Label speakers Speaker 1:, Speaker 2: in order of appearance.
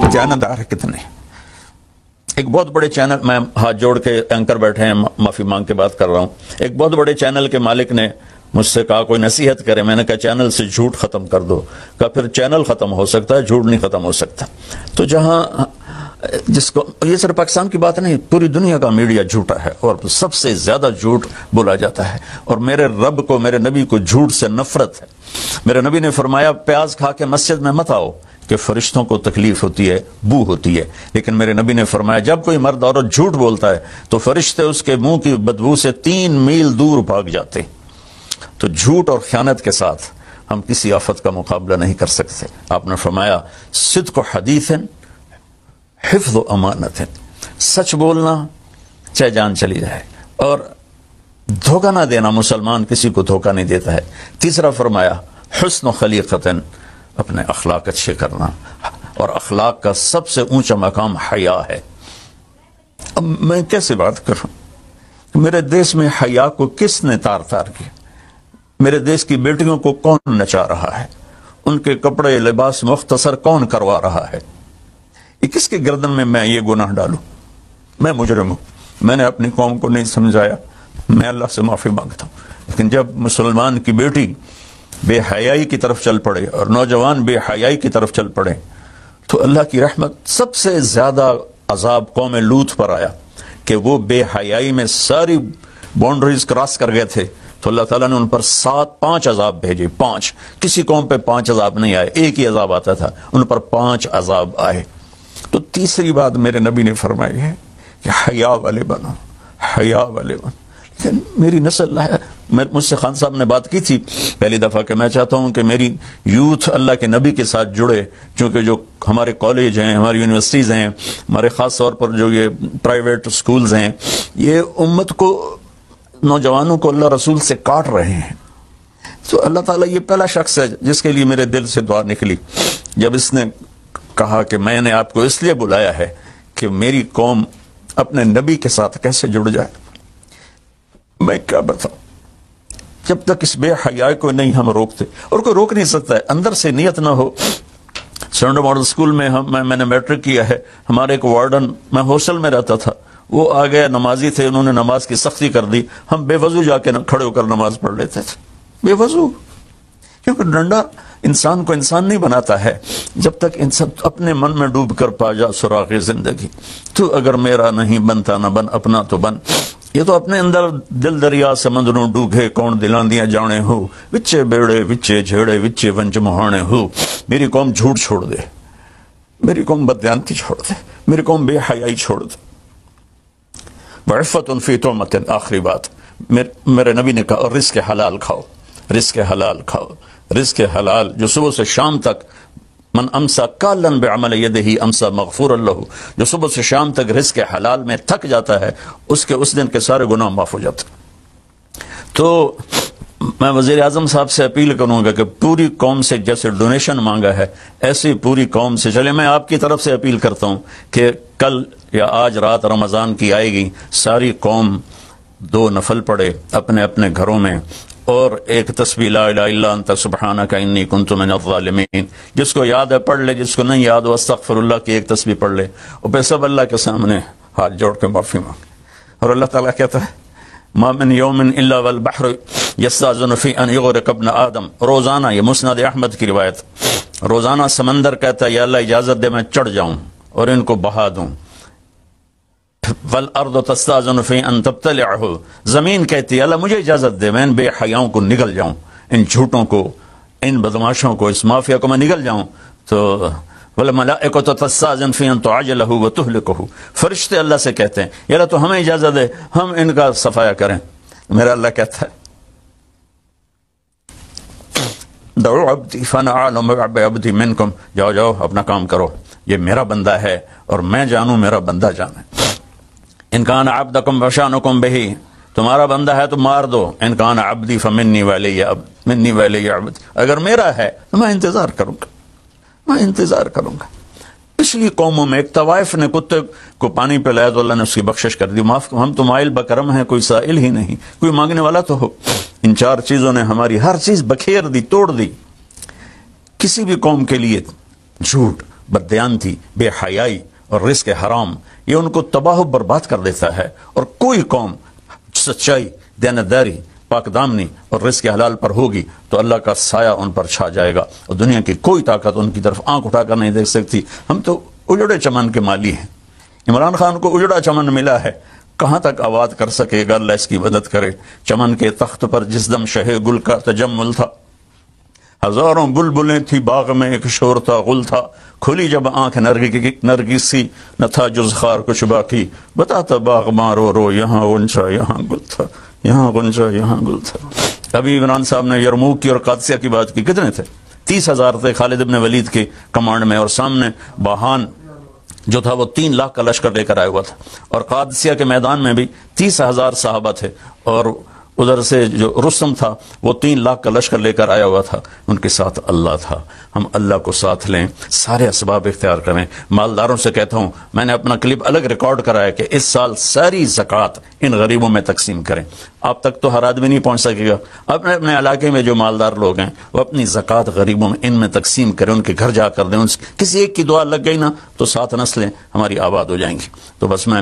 Speaker 1: जानदार कितने, एक बहुत बड़े चैनल, मैं हाथ जोड़ के एंकर बैठे हैं, माफी मांग के बात कर रहा हूं, एक बहुत बड़े चैनल के मालिक ने मुझसे कहा कोई नसीहत करे। मैंने कहा चैनल से झूठ खत्म कर दो। कहा फिर चैनल खत्म हो सकता है, झूठ नहीं खत्म हो सकता। तो जहां जिसको, ये सिर्फ पाकिस्तान की बात नहीं, पूरी दुनिया का मीडिया झूठा है और सबसे ज्यादा झूठ बोला जाता है। और मेरे रब को, मेरे नबी को झूठ से नफरत है। मेरे नबी ने फरमाया प्याज खा के मस्जिद में मत आओ कि फरिश्तों को तकलीफ होती है, बू होती है। लेकिन मेरे नबी ने फरमाया जब कोई मर्द औरत झूठ बोलता है तो फरिश्ते उसके मुंह की बदबू से 3 मील दूर भाग जाते। तो झूठ और खयानत के साथ हम किसी आफत का मुकाबला नहीं कर सकते। आपने फरमाया सिद्क़ हदीसन हिफ्ज़ अमानत है, सच बोलना चाहे जान चली जाए, और धोखा ना देना। मुसलमान किसी को धोखा नहीं देता है। तीसरा फरमाया हुस्न खलीक़तन, अपने अखलाक अच्छे करना, और अखलाक का सबसे ऊंचा मकाम हया है। अब मैं कैसे बात करूं, मेरे देश में हया को किसने तार तार किया? मेरे देश की बेटियों को कौन नचा रहा है? उनके कपड़े लिबास मुख्तसर कौन करवा रहा है? ये किसके गर्दन में मैं ये गुनाह डालूं? मैं मुजरिम हूं, मैंने अपनी कौम को नहीं समझाया, मैं अल्लाह से माफी मांगता हूं। लेकिन जब मुसलमान की बेटी बेहयाई की तरफ चल पड़े और नौजवान बेहयाई की तरफ चल पड़े तो अल्लाह की रहमत, सबसे ज्यादा अजाब कौम लूत पर आया कि वो बेहयाई में सारी बाउंड्रीज क्रॉस कर गए थे। तो अल्लाह ताला ने उन पर 5 अजाब भेजे। 5, किसी कौम पे 5 अजाब नहीं आए, एक ही अजाब आता था, उन पर 5 अजाब आए। तो तीसरी बात मेरे नबी ने फरमाई है कि हया वाले बनो, हया वाले बनो। लेकिन मेरी नस्ल है, मुझसे खान साहब ने बात की थी पहली दफा कि मैं चाहता हूं कि मेरी यूथ अल्लाह के नबी के साथ जुड़े, क्योंकि जो हमारे कॉलेज हैं, हमारी यूनिवर्सिटीज हैं, हमारे खास तौर पर जो ये प्राइवेट स्कूल्स हैं, ये उम्मत को, नौजवानों को अल्लाह रसूल से काट रहे हैं। तो अल्लाह ताला, ये पहला शख्स है जिसके लिए मेरे दिल से दुआ निकली जब इसने कहा कि मैंने आपको इसलिए बुलाया है कि मेरी कौम अपने नबी के साथ कैसे जुड़ जाए। मैं क्या बताऊं, जब तक इस बेहयाई को नहीं हम रोकते, और कोई रोक नहीं सकता है, अंदर से नियत ना हो। सरेंडर मॉडल स्कूल में मैंने मैट्रिक किया है। हमारे एक वार्डन, मैं हॉस्टल में रहता था, वो आ गए, नमाजी थे, उन्होंने नमाज की सख्ती कर दी। हम बेवजू जाके खड़े होकर नमाज पढ़ लेते थे, बेवजू। क्योंकि डंडा इंसान को इंसान नहीं बनाता है जब तक इंसान अपने मन में डूब कर पा जा सुराग़े जिंदगी। तो अगर मेरा नहीं बनता ना बन, अपना तो बन। ये तो अपने अंदर दिल दरिया समंदरों डूबे कौन दिलांदियां जाने हो, विच्चे बेड़े विच्चे झेड़े विच्चे वंच मुहाने हो। मेरी कौम झूठ छोड़ दे, मेरी कौम बदयांती छोड़ दे, मेरी कौम बेहयाई छोड़ दे। वइफ़्फ़तुन फ़ी तुअमतिन, आखिरी बात मेरे नबी ने कहा रिज़्क़ हलाल खाओ, रिज़्क़ हलाल खाओ। रिज़्क़ हलाल जो सुबह से शाम तक, मन अमसा कालन बिअमल यदिही अमसा मग़फ़ूरन लहू, जो सुबह से शाम तक रिज़्क़ हलाल में थक जाता है उसके उस दिन के सारे गुनाह माफ हो जाते। तो मैं वज़ीर आज़म साहब से अपील करूंगा कि पूरी कौम से जैसे डोनेशन मांगा है ऐसे पूरी कौम से चले। मैं आपकी तरफ से अपील करता हूं कि कल या आज रात रमज़ान की आएगी, सारी कौम 2 नफल पढ़े अपने अपने घरों में, और एक तस्बीह ला इलाहा इल्ला अंत सुब्हानका इन्नी कुन्तु मिनज़-ज़ालिमीन। जिसको याद है पढ़ ले, जिसको नहीं याद हो अस्तग़फिरुल्लाह की एक तस्बीह पढ़ ले, और फिर सब अल्लाह के सामने हाथ जोड़ के माफी मांगे। और अल्लाह ताला कहता है मा मिन यौमिन इल्ला वल बहरु यस्तअज़िनु फ़ी अन युग़रिक़ इब्न आदम। रोजाना, ये मुस्नद अहमद की रिवायत, रोजाना समंदर कहता है या अल्लाह इजाजत दे मैं चढ़ जाऊं और इनको बहा दूं। वल अर्दु तस्तअज़िनु फ़ी अन तब्तलिअहु, जमीन कहती है अल्लाह मुझे इजाजत दे मैं इन बेहयाओं को निगल जाऊं, इन झूठों को, इन बदमाशों को, इस माफिया को मैं निगल जाऊं। तो वल मलाइकतु तस्तअज़िनु फ़ी अन तुअज्जिलहु व तुहलिकहु, फरिश्ते अल्लाह से कहते हैं या अल्लाह तो हमें इजाजत दे हम इनका सफाया करें। मेरा अल्लाह कहता है दऊ अब्दी फअना अअलमु बिअब्दी मिनकुम, जाओ जाओ अपना काम करो, ये मेरा बंदा है और मैं जानू मेरा बंदा जाने। इन कान अब्दकुम फशानुकुम बिही, तुम्हारा बंदा है तो मार दो। इन कान अब्दी फमिन्नी वलिया अब्द, अगर मेरा है तो मैं इंतजार करूंगा, मैं इंतजार करूंगा। पिछली कौमों में एक तवाइफ ने कुत्ते को पानी पिलाया तो अल्लाह ने उसकी बख्शिश कर दी, माफ, हम तो माइल बकरम हैं, कोई साइल ही नहीं, कोई मांगने वाला तो हो। ان 4 چیزوں نے ہماری ہر چیز بکھیر دی، توڑ دی۔ کسی بھی قوم کے لیے جھوٹ، بددیانتی، بے حیائی اور رزق حرام یہ ان کو تباہ و برباد کر دیتا ہے، اور کوئی قوم سچائی، دیانتداری، پاک دامنی اور رزق حلال پر ہوگی تو اللہ کا سایہ ان پر چھا جائے گا، اور دنیا کی کوئی طاقت ان کی طرف آنکھ اٹھا کر نہیں دیکھ سکتی۔ ہم تو اجڑے چمن کے مالی ہیں۔ عمران خان کو اجڑا چمن ملا ہے، کہاں تک آباد کر سکے گا؟ اللہ اس کی مدد کرے۔ چمن کے تخت پر جس دم شہ گل کا تجمل تھا، ہزاروں بلبلیں تھی باغ میں، ایک شور تھا، غل تھا، کھلی جب آنکھ نرگسی نہ تھا جز خار کچھ باقی، بتاتا باغ مارو رو یہاں غنچہ یہاں گل تھا، یہاں غنچہ یہاں گل تھا۔ ابھی عمران صاحب نے یرموک کی اور قادسیہ کی بات کی، کتنے تھے؟ 30,000 تھے خالد ابن ولید کے کمانڈ میں، اور سامنے باہان جو تھا وہ 3 لاکھ کا لشکر لے کر آیا ہوا تھا، اور قادسیہ کے میدان میں بھی 30,000 صحابہ تھے، اور ادھر سے جو رستم تھا وہ 3 لاکھ کا لشکر لے کر آیا ہوا تھا، ان کے ساتھ اللہ تھا۔ ہم اللہ کو ساتھ لیں، سارے اسباب اختیار کریں۔ مالداروں سے کہتا ہوں، میں نے اپنا کلپ الگ ریکارڈ کرایا کہ اس سال ساری زکوٰۃ ان غریبوں میں تقسیم کریں۔ آپ تک تو ہر آدمی نہیں پہنچ سکے گا، اپنے اپنے علاقے میں جو مالدار لوگ ہیں وہ اپنی زکوٰۃ غریبوں میں ان میں تقسیم کریں، ان کے گھر جا کر دیں۔ کسی ایک کی دعا لگ گئی نا تو 7 نسلیں ہماری آباد ہو جائیں گی۔ تو بس میں